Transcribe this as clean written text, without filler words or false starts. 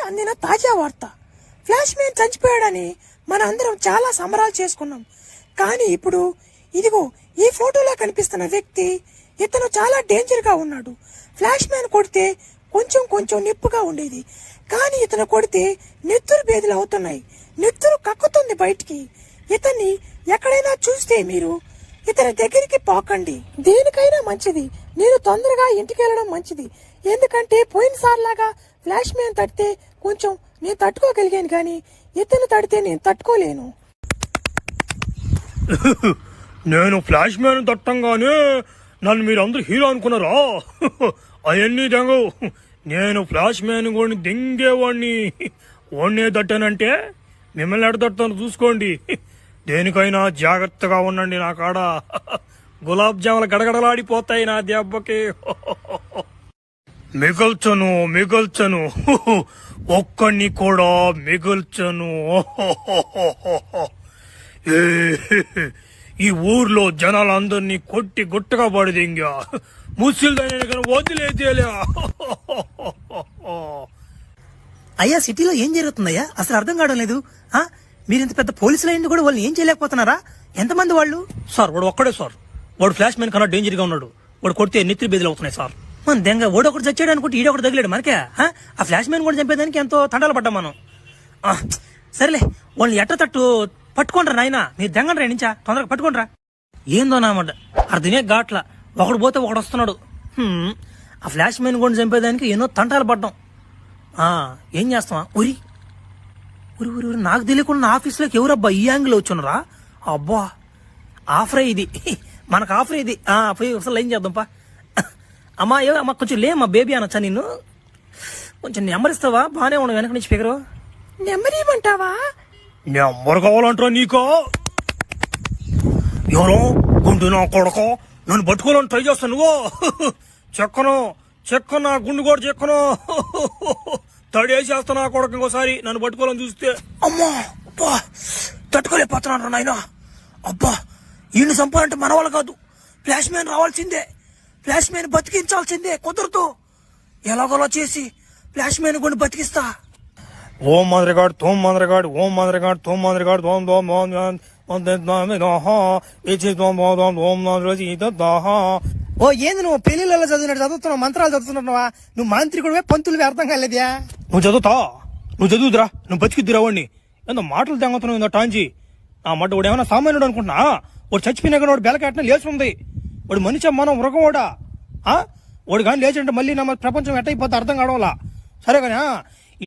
అందిన తాజా వార్త. ఫ్లాష్ మ్యాన్ చచ్చిపోయాడని మన అందరం చాలా సంబరాలు చేసుకున్నాం. కానీ ఇప్పుడు ఇదిగో ఈ ఫోటోలో కనిపిస్తున్న వ్యక్తి, ఇతను చాలా డేంజర్ గా ఉన్నాడు. ఫ్లాష్ మ్యాన్ కొడితే కొంచెం నిప్పుగా ఉండేది, కానీ ఇతను కొడితే నెత్తురు బేదలు అవుతున్నాయి. నెత్తురు కక్కుతుంది బయటికి. ఇతన్ని ఎక్కడైనా చూస్తే మీరు ఇతని దగ్గరికి పోకండి. దేనికైనా మంచిది నేను తొందరగా ఇంటికి వెళ్ళడం మంచిది. ఎందుకంటే పోయినసారి లాగా ఫ్లాష్ మ్యాన్ తడితే కొంచెం నేను తట్టుకోగలిగాను, కానీ ఇతను తడితే నేను తట్టుకోలేను. నేను ఫ్లాష్ మ్యాన్ తట్టంగానే నన్ను మీరందరూ హీరో అనుకున్నారా? అవన్నీ దెంగవు. నేను ఫ్లాష్ మ్యాన్ కూడా దెంగేవాడిని. ఓన్నే తట్టానంటే మిమ్మల్ని ఎడ తట్టుతాను చూసుకోండి. దేనికైనా జాగ్రత్తగా ఉండండి. నా కాడ గులాబ్ జాములు గడగడలాడిపోతాయి నా దెబ్బకి. మిగల్చను ఒక్కడిని కూడా మిగల్చను. ఈ ఊర్లో జనాలందరినీ కొట్టి గుట్టగా పడిదింగా ముసిల్దాని వదిలేదేలే. అయ్యా సిటీలో ఏం జరుగుతుందయ్యా అసలు అర్థం కావడం లేదు. మీరు ఇంత పెద్ద పోలీసులు అయింది కూడా వాళ్ళు ఏం చేయలేకపోతున్నారా? ఎంతమంది వాళ్ళు? సార్ వాడు ఒక్కడే సార్. వాడు ఫ్లాష్ మ్యాన్ కన్నా డేంజర్ గా ఉన్నాడు. వాడు కొడితే నెత్తి బెదిలు అవుతున్నాయి సార్. మన దెంగ ఓడొకటి చచ్చాడు అనుకుంటే ఈడొకటి తగిలాడు మనకే. ఆ ఫ్లాష్ మ్యాన్ కూడా చంపేదానికి ఎంతో తండాలు పడ్డాం మనం. సరేలే వాళ్ళని ఎట్ట తట్టు పట్టుకోండ్రా నాయన. మీరు దెంగండి రా నుంచా, తొందరగా పట్టుకోండిరా. ఏందో నామాట అర్థమే గాట్ల. ఒకడు పోతే ఒకడు వస్తున్నాడు. ఆ ఫ్లాష్ మ్యాన్ కూడా చంపేదానికి ఎన్నో తంటాలు పడ్డాం. ఏం చేస్తావా? ఉరి ఉరి ఉరి ఉరి నాకు తెలియకుండా ఆఫీస్లోకి ఎవరబ్బా ఈ యాంగిల్ వచ్చున్నారా? అబ్బా ఆఫరే ఇది, మనకు ఆఫరే ఇది. పోయి అసలు ఏం చేద్దాంపా. అమ్మా అమ్మ కొంచెం లేమ్మా బేబీ అనొచ్చా నిన్ను? కొంచెం నెంబర్ ఇస్తావా? బాగానే ఉండవు వెనక నుంచి ఫిగరు. నెంబర్ ఇవ్వమంటావా? నెంబర్ కావాలంటారా నీకో? ఎవరో గుండు నా కొడకో నన్ను పట్టుకోవాలని ట్రై చేస్తాను. నువ్వు చెక్కను నా గుండు కూడా చెక్కను తడేసేస్తా నా కొడక. ఇంకోసారి నన్ను పట్టుకోవాలని చూస్తే అమ్మా అబ్బా తట్టుకోలేకపోతున్నాను నాయన. అబ్బా ఈయన చంపాలంటే మన వాళ్ళు కాదు, ఫ్లాష్ మ్యాన్ రావాల్సిందే. ఫ్లాష్ మ్యాన్ బతికించాల్సిందే. కుదరదు. ఎలాగోలా చేసి ఫ్లాష్ మ్యాన్ కూడా బతికిస్తా. ఓం మంద్రగాడు తోం మంద్రగాడు ఓం మంద్రగాడు తోం మంద్రగాడు దోం దోం ఓ ఏంది నువ్వు పెళ్లిళ్ళలో చదివినట్టు చదువుతున్నావు, మంత్రాలు చదువుతున్నావా? నువ్వు మాంత్రికుడివే, పంతులు అర్థం కాలేదా? నువ్వు చదువుతురా, నువ్వు బతికిద్దురా వాడిని. ఏందో మాటలు తెంగుతున్నావు టాంజీ. మాట వాడు ఏమైనా సామాన్యుడు అనుకుంటున్నా? వాడు చచ్చిపోయినా కానీ వాడు బెలకెట్న లేచి ఉంది. వాడు మనిషి మనం మృగం వాడా? వాడు కానీ లేచంటే మళ్ళీ నా ప్రపంచం ఎట్టయిపోతే అర్థం కావడంలా. సరే కానీ